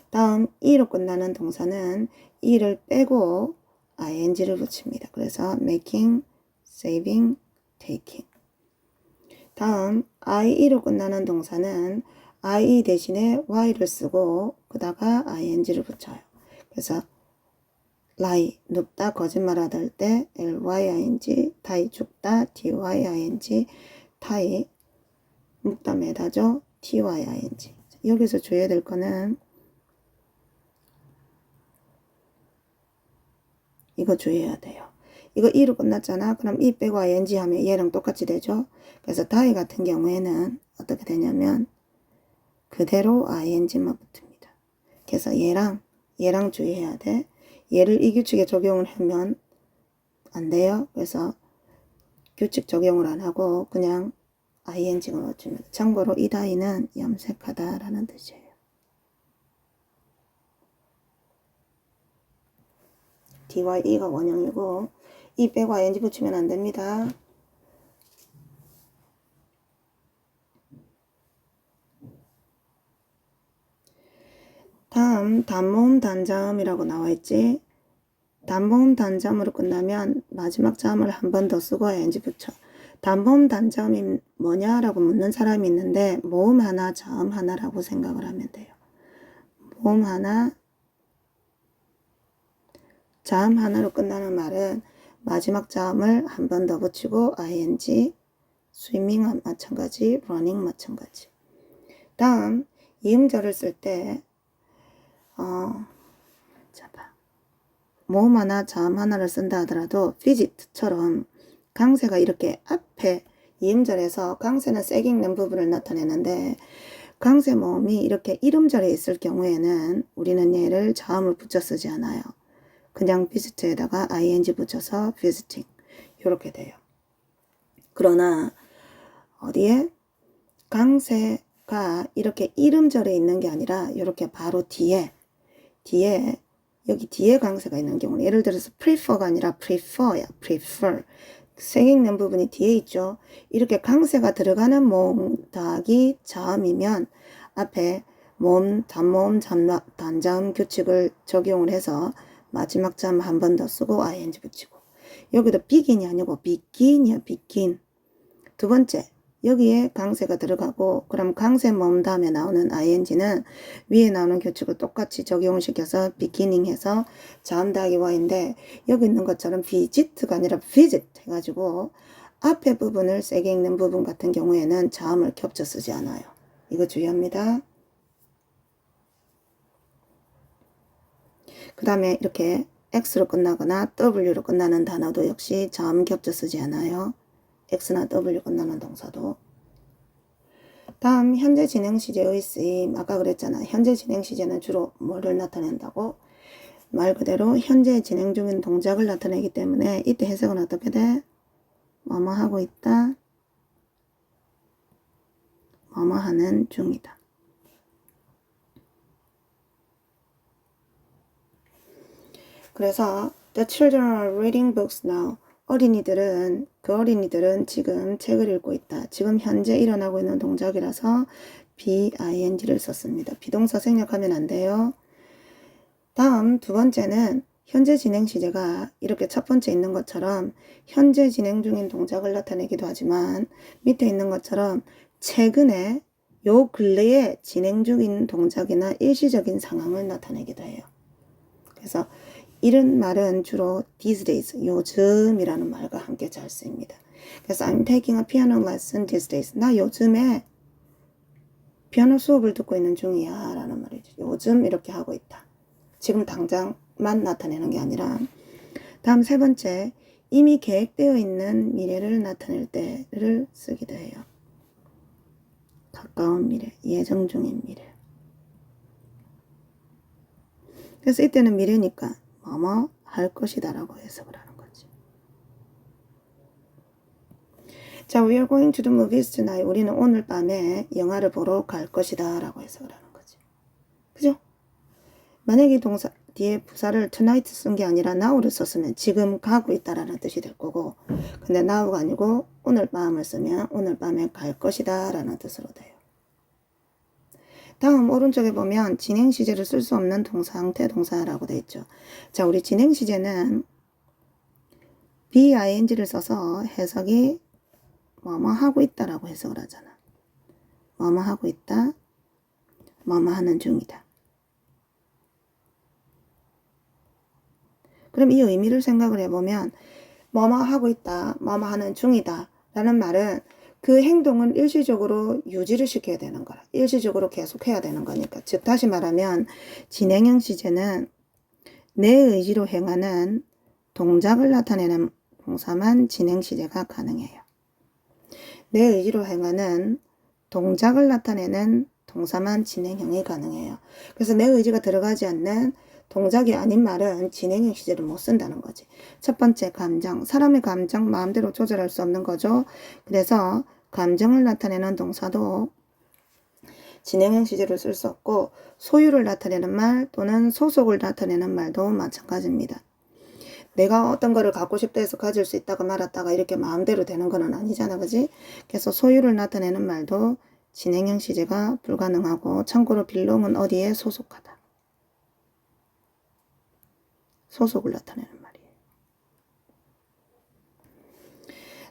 다음 e로 끝나는 동사는 e를 빼고 ing를 붙입니다. 그래서 making, saving, taking. 다음 IE로 끝나는 동사는 IE 대신에 Y를 쓰고 그다가 ING를 붙여요. 그래서 lie, 눕다, 거짓말하다 할 때 lying, die, 죽다, dying, tie, 묵다, 매다죠, tying. 여기서 주의해야 될 거는 이거 주의해야 돼요. 이거 e로 끝났잖아. 그럼 e 빼고 ing 하면 얘랑 똑같이 되죠. 그래서 die 같은 경우에는 어떻게 되냐면 그대로 ing만 붙습니다. 그래서 얘랑 주의해야 돼. 얘를 이 규칙에 적용을 하면 안 돼요. 그래서 규칙 적용을 안 하고 그냥 ing가 넣어줍니다. 참고로 이 die는 염색하다 라는 뜻이에요. dye가 원형이고 e 빼고 ing 붙이면 안 됩니다. 다음 단모음 단자음이라고 나와있지. 단모음 단자음으로 끝나면 마지막 자음을 한 번 더 쓰고 ing 붙여. 단모음 단자음이 뭐냐라고 묻는 사람이 있는데 모음 하나 자음 하나라고 생각을 하면 돼요. 모음 하나 자음 하나로 끝나는 말은 마지막 자음을 한 번 더 붙이고 ing, swimming 마찬가지, running 마찬가지. 다음 이음절을 쓸 때 모음 하나 자음 하나를 쓴다 하더라도 visit처럼 강세가 이렇게 앞에 이음절에서 강세는 세게 읽는 부분을 나타내는데 강세 모음이 이렇게 이름절에 있을 경우에는 우리는 얘를 자음을 붙여 쓰지 않아요. 그냥 visit에다가 ing 붙여서 visiting 이렇게 돼요. 그러나 어디에 강세가 이렇게 이름절에 있는 게 아니라 이렇게 바로 뒤에 여기 뒤에 강세가 있는 경우는 예를 들어서 prefer가 아니라 prefer야. prefer. 세게 읽는 부분이 뒤에 있죠. 이렇게 강세가 들어가는 모음 더하기 자음이면 앞에 모음, 단모음, 단자음 규칙을 적용을 해서 마지막 자음 한 번 더 쓰고 ing 붙이고 여기도 begin이 아니고 begin이야. begin. 두 번째 여기에 강세가 들어가고 그럼 강세 모음 다음에 나오는 ing는 위에 나오는 규칙을 똑같이 적용시켜서 beginning 해서 자음 더하기 y인데 여기 있는 것처럼 visit가 아니라 visit 해가지고 앞에 부분을 세게 읽는 부분 같은 경우에는 자음을 겹쳐 쓰지 않아요. 이거 주의합니다. 그 다음에 이렇게 x로 끝나거나 w로 끝나는 단어도 역시 자음 겹쳐 쓰지 않아요. x나 w 끝나는 동사도. 다음 현재 진행 시제의 쓰임. 아까 그랬잖아. 현재 진행 시제는 주로 뭐를 나타낸다고? 말 그대로 현재 진행 중인 동작을 나타내기 때문에 이때 해석은 어떻게 돼? 뭐뭐 하고 있다. 뭐뭐 하는 중이다. 그래서 The children are reading books now. 그 어린이들은 지금 책을 읽고 있다. 지금 현재 일어나고 있는 동작이라서 BING를 썼습니다. 비동사 생략하면 안 돼요. 다음 두 번째는 현재 진행 시제가 이렇게 첫 번째 있는 것처럼 현재 진행 중인 동작을 나타내기도 하지만 밑에 있는 것처럼 최근에 요 근래에 진행 중인 동작이나 일시적인 상황을 나타내기도 해요. 그래서 이런 말은 주로 these days, 요즘이라는 말과 함께 잘 쓰입니다. 그래서 I'm taking a piano lesson these days. 나 요즘에 피아노 수업을 듣고 있는 중이야 라는 말이죠. 요즘 이렇게 하고 있다. 지금 당장만 나타내는 게 아니라 다음 세 번째, 이미 계획되어 있는 미래를 나타낼 때를 쓰기도 해요. 가까운 미래, 예정 중인 미래. 그래서 이때는 미래니까 뭐뭐 할 것이다 라고 해석을 하는 거지. 자, we are going to the movies tonight. 우리는 오늘 밤에 영화를 보러 갈 것이다 라고 해석을 하는 거지. 그죠? 만약에 동사 뒤에 부사를 tonight 쓴 게 아니라 now를 썼으면 지금 가고 있다라는 뜻이 될 거고, 근데 now가 아니고 오늘 밤을 쓰면 오늘 밤에 갈 것이다 라는 뜻으로 돼요. 다음 오른쪽에 보면 진행 시제를 쓸 수 없는 동사, 형태 동사라고 되어 있죠. 자, 우리 진행 시제는 BING를 써서 해석이 뭐뭐 하고 있다라고 해석을 하잖아. 뭐뭐 하고 있다, 뭐뭐 하는 중이다. 그럼 이 의미를 생각을 해보면 뭐뭐 하고 있다, 뭐뭐 하는 중이다 라는 말은 그 행동은 일시적으로 유지를 시켜야 되는 거라. 일시적으로 계속해야 되는 거니까. 즉 다시 말하면 진행형 시제는 내 의지로 행하는 동작을 나타내는 동사만 진행 시제가 가능해요. 내 의지로 행하는 동작을 나타내는 동사만 진행형이 가능해요. 그래서 내 의지가 들어가지 않는 동작이 아닌 말은 진행형 시제를 못 쓴다는 거지. 첫 번째 감정. 사람의 감정 마음대로 조절할 수 없는 거죠. 그래서 감정을 나타내는 동사도 진행형 시제를 쓸 수 없고 소유를 나타내는 말 또는 소속을 나타내는 말도 마찬가지입니다. 내가 어떤 거를 갖고 싶다 해서 가질 수 있다가 말았다가 이렇게 마음대로 되는 건 아니잖아. 그지? 그래서 소유를 나타내는 말도 진행형 시제가 불가능하고 참고로 belong은 어디에 소속하다. 소속을 나타내는 말이에요.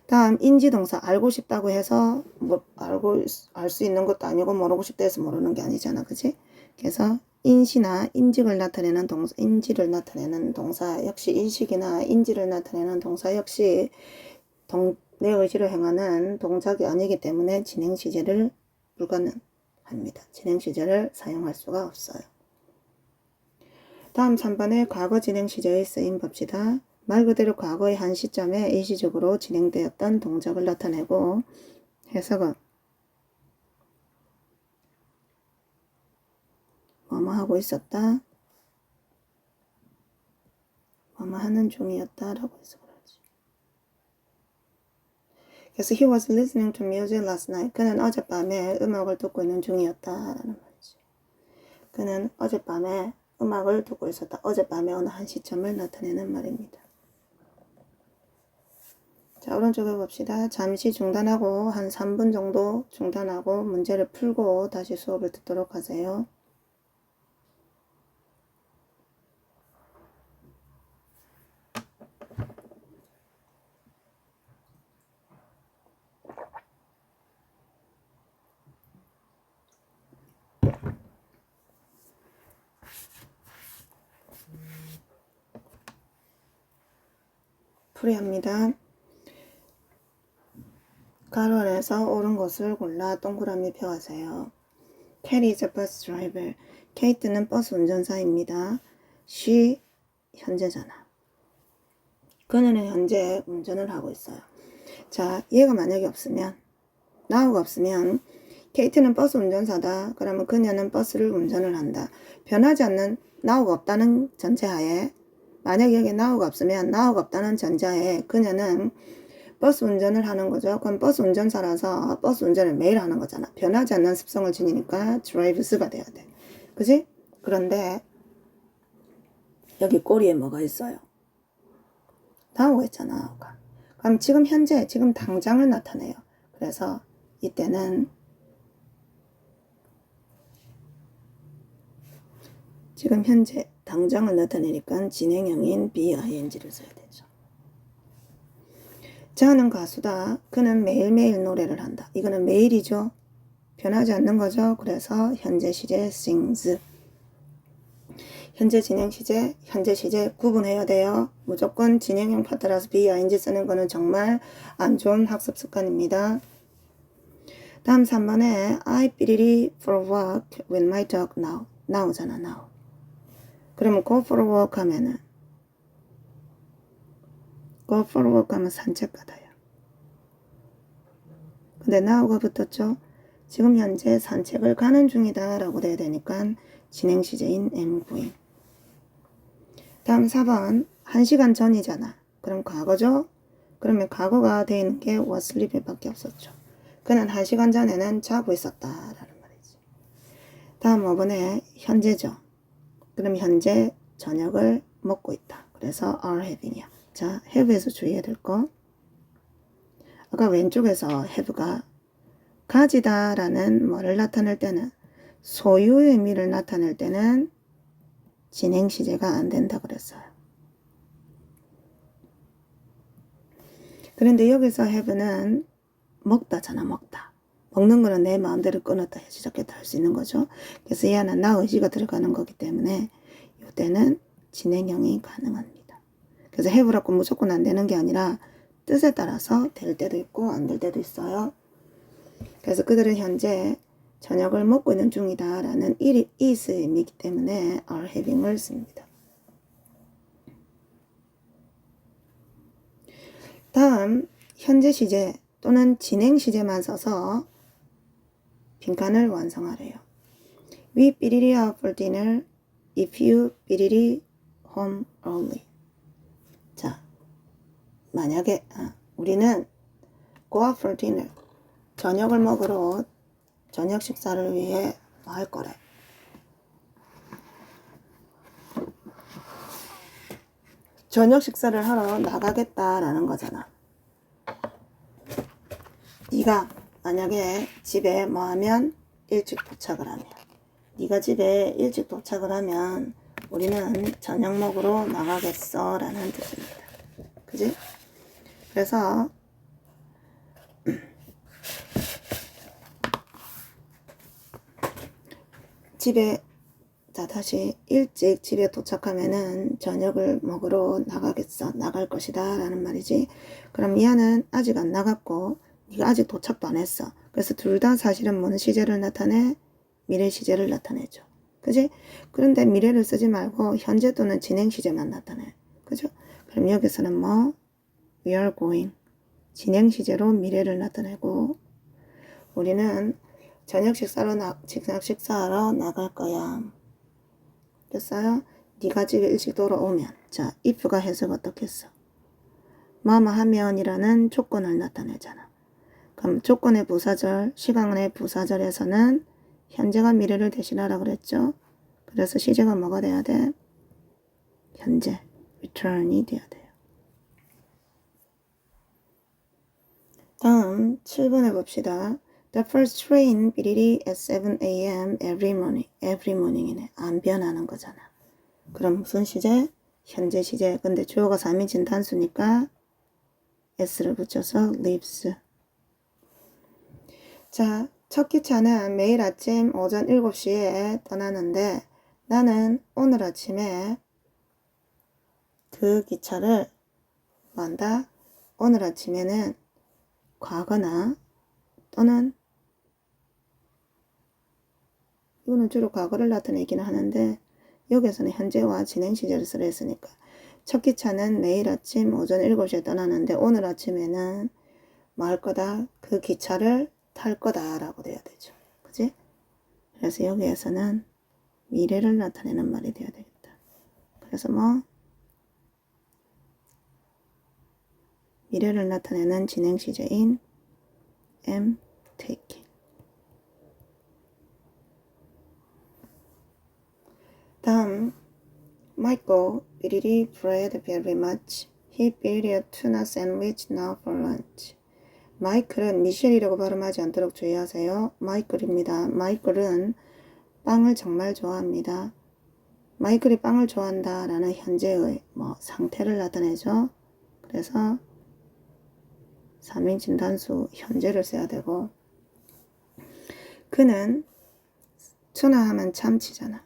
다음 인지동사. 알고 싶다고 해서 뭐 알 수 있는 것도 아니고 모르고 싶다 해서 모르는 게 아니잖아. 그지? 그래서 인시나 인직을 나타내는 동사, 인지를 나타내는 동사 역시 인식이나 인지를 나타내는 동사 역시 내 의지로 행하는 동작이 아니기 때문에 진행 시제를 불가능합니다. 진행 시제를 사용할 수가 없어요. 다음 3번에 과거 진행 시제의 쓰임 봅시다. 말 그대로 과거의 한 시점에 일시적으로 진행되었던 동작을 나타내고 해석은 뭐뭐 하고 있었다. 뭐뭐 하는 중이었다 라고 해석을 하지. 그래서 he was listening to music last night. 그는 어젯밤에 음악을 듣고 있는 중이었다 라는 말이지. 그는 어젯밤에 음악을 듣고 있었다. 어젯밤에 어느 한 시점을 나타내는 말입니다. 자, 오른쪽에 봅시다. 잠시 중단하고 한 3분 정도 중단하고 문제를 풀고 다시 수업을 듣도록 하세요. 풀이합니다. 가로 안에서 옳은 것을 골라 동그라미 펴가세요. Kate is a bus driver. 케이트는 버스 운전사입니다. She 현재잖아. 그녀는 현재 운전을 하고 있어요. 자, 얘가 만약에 없으면 now가 없으면 케이트는 버스 운전사다. 그러면 그녀는 버스를 운전을 한다. 변하지 않는 now가 없다는 전제하에 만약에 여기 now가 없으면 now가 없다는 전제하에 그녀는 버스 운전을 하는 거죠. 그럼 버스 운전사라서 버스 운전을 매일 하는 거잖아. 변하지 않는 습성을 지니니까 drives가 돼야 돼. 그지? 그런데 여기 꼬리에 뭐가 있어요? now가 있잖아. 그럼 지금 현재, 지금 당장을 나타내요. 그래서 이때는 지금 현재 당장을 나타내니까 진행형인 BING를 써야 되죠. 저는 가수다. 그는 매일매일 노래를 한다. 이거는 매일이죠. 변하지 않는 거죠. 그래서 현재 시제 sings. 현재 진행 시제, 현재 시제 구분해야 돼요. 무조건 진행형 파트라서 BING 쓰는 거는 정말 안 좋은 학습 습관입니다. 다음 3번에 I 삐리리 for a walk with my dog now. now잖아, now. 그러면 go for a walk 하면은 go for a walk 하면 산책 가다요. 근데 now가 붙었죠. 지금 현재 산책을 가는 중이다 라고 돼야 되니까 진행 시제인 am-going. 다음 4번 1시간 전이잖아. 그럼 과거죠. 그러면 과거가 되어 있는 게 was sleeping 밖에 없었죠. 그는 1시간 전에는 자고 있었다 라는 말이지. 다음 5번에 현재죠. 그럼 현재 저녁을 먹고 있다. 그래서 are having이야. 자, have에서 주의해야 될 거. 아까 왼쪽에서 have가 가지다 라는 뭐를 나타낼 때는 소유의 의미를 나타낼 때는 진행 시제가 안 된다 그랬어요. 그런데 여기서 have는 먹다잖아. 먹다. 먹는 거는 내 마음대로 끊었다 시작했다 할 수 있는 거죠. 그래서 얘는 나 의지가 들어가는 거기 때문에 이때는 진행형이 가능합니다. 그래서 have라고 무조건 안 되는 게 아니라 뜻에 따라서 될 때도 있고 안 될 때도 있어요. 그래서 그들은 현재 저녁을 먹고 있는 중이다 라는 is이기 때문에 are having을 씁니다. 다음 현재 시제 또는 진행 시제만 써서 빈칸을 완성하래요. We 삐리리 out for dinner if you 삐리리 home early. 자, 만약에 우리는 go out for dinner 저녁을 먹으러 저녁 식사를 위해 할 거래. 저녁 식사를 하러 나가겠다라는 거잖아. 네가 만약에 집에 뭐 하면 일찍 도착을 하면 네가 집에 일찍 도착을 하면 우리는 저녁 먹으러 나가겠어 라는 뜻입니다. 그지? 그래서 집에 자 다시 일찍 집에 도착하면은 저녁을 먹으러 나갈 것이다 라는 말이지. 그럼 미아는 아직 안 나갔고 네가 아직 도착도 안 했어. 그래서 둘 다 사실은 뭐는 시제를 나타내? 미래 시제를 나타내죠. 그지? 그런데 미래를 쓰지 말고 현재 또는 진행 시제만 나타내. 그죠? 그럼 여기서는 뭐? We are going. 진행 시제로 미래를 나타내고 우리는 저녁 식사하러 나갈 거야. 됐어요? 네가 집에 일찍 돌아오면 자, if가 해석 어떻게 했어? 뭐뭐 하면이라는 조건을 나타내잖아. 그럼 조건의 부사절, 시간의 부사절에서는 현재가 미래를 대신하라 그랬죠? 그래서 시제가 뭐가 돼야 돼? 현재, return이 돼야 돼요. 다음 7번 해봅시다. The first train 삐리리 at 7 a.m. every morning. every morning이네. 안 변하는 거잖아. 그럼 무슨 시제? 현재 시제. 근데 주어가 3인칭 단수니까 s를 붙여서 lives. 자, 첫 기차는 매일 아침 오전 7시에 떠나는데 나는 오늘 아침에 그 기차를 만다. 오늘 아침에는 과거나 또는 이거는 주로 과거를 나타내기는 하는데 여기서는 현재와 진행 시제를 쓰려 했으니까 첫 기차는 매일 아침 오전 7시에 떠나는데 오늘 아침에는 뭐 할 거다? 그 기차를 탈 거다 라고 돼야 되죠. 그지? 그래서 여기에서는 미래를 나타내는 말이 돼야 되겠다. 그래서 뭐 미래를 나타내는 진행 시제인 am taking. 다음 Michael really bread very much. He built a tuna sandwich now for lunch. 마이클은 미셸이라고 발음하지 않도록 주의하세요. 마이클입니다. 마이클은 빵을 정말 좋아합니다. 마이클이 빵을 좋아한다 라는 현재의 상태를 나타내죠. 그래서 3인칭 단수 현재를 써야 되고 그는 투나 하면 참치잖아.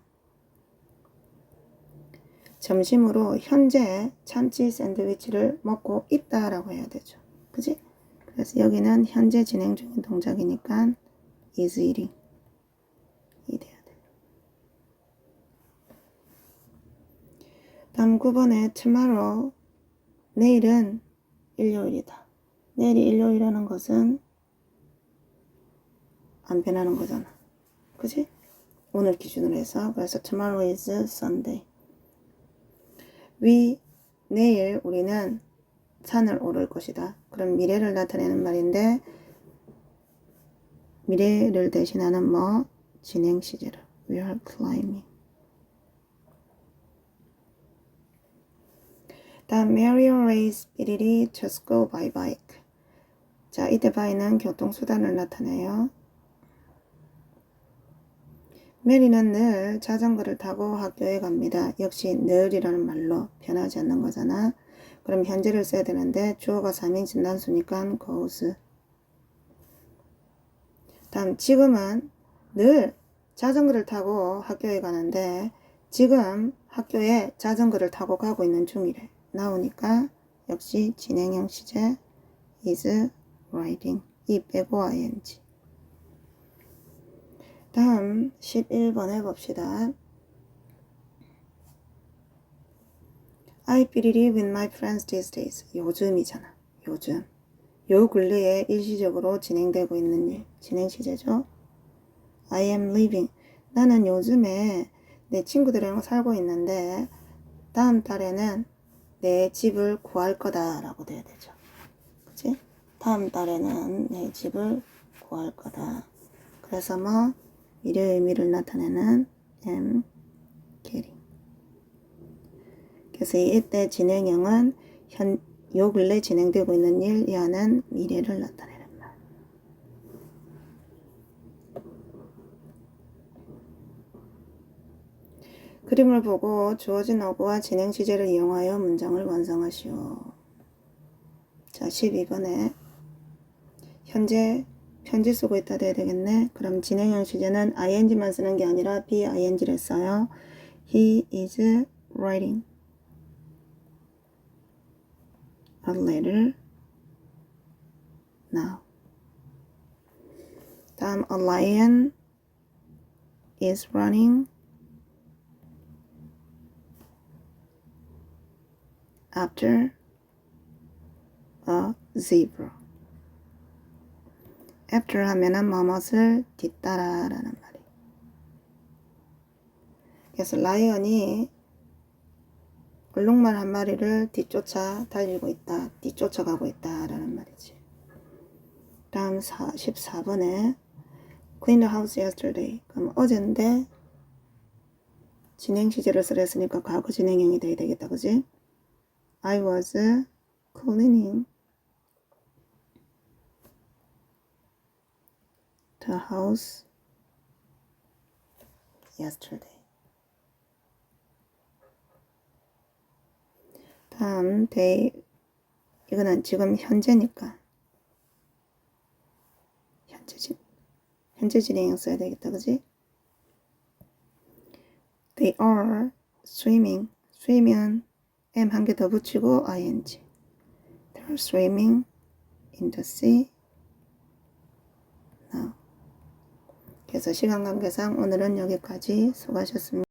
점심으로 현재 참치 샌드위치를 먹고 있다라고 해야 되죠. 그지? 그래서 여기는 현재 진행 중인 동작이니까 is eating 이 돼야 돼. 다음 9번에 tomorrow 내일은 일요일이다. 내일이 일요일이라는 것은 안 변하는 거잖아. 그지? 오늘 기준으로 해서 그래서 tomorrow is Sunday. 내일 우리는 산을 오를 것이다. 그럼 미래를 나타내는 말인데 미래를 대신하는 진행 시제로 We are climbing. 다음 Mary raised 삐리리 to school by bike. 자, 이때 by는 교통수단을 나타내요. 메리는 늘 자전거를 타고 학교에 갑니다. 역시 늘이라는 말로 변하지 않는 거잖아. 그럼 현재를 써야 되는데 주어가 3인칭 단수니까 goes. 다음 지금은 늘 자전거를 타고 학교에 가는데 지금 학교에 자전거를 타고 가고 있는 중이래. 나오니까 역시 진행형 시제 is writing. 이 빼고 ing. 다음 11번 해봅시다. I believe in my friends these days. 요즘이잖아. 요즘. 요 근래에 일시적으로 진행되고 있는 일. 진행 시제죠. I am living. 나는 요즘에 내 친구들이랑 살고 있는데 다음 달에는 내 집을 구할 거다 라고 돼야 되죠. 그치? 다음 달에는 내 집을 구할 거다. 그래서 뭐 미래의 의미를 나타내는 am getting. 그래서 이때 진행형은 요 근래 진행되고 있는 일, 야는 미래를 나타내는 말. 그림을 보고 주어진 어구와 진행 시제를 이용하여 문장을 완성하시오. 자, 12번에 현재 편지 쓰고 있다 돼야 되겠네. 그럼 진행형 시제는 ing만 쓰는 게 아니라 bing를 써요. He is writing a letter now. 다음 a lion is running after a zebra. after 하면은 뭐뭇을 뒤따라 라는 말이. 그래서 라이언이 얼룩말 한 마리를 뒤쫓아 달리고 있다. 뒤쫓아가고 있다 라는 말이지. 다음 14번에 clean the house yesterday. 그럼 어젠데 진행 시제를 쓰랬으니까 과거 진행형이 돼야 되겠다. 그지? I was cleaning the house yesterday. 다음 day. 이거는 지금 현재니까 현재 진행형 써야 되겠다. 그지? They are swimming. swimming m 한 개 더 붙이고 ing. They are swimming in the sea now. 그래서 시간 관계상 오늘은 여기까지. 수고하셨습니다.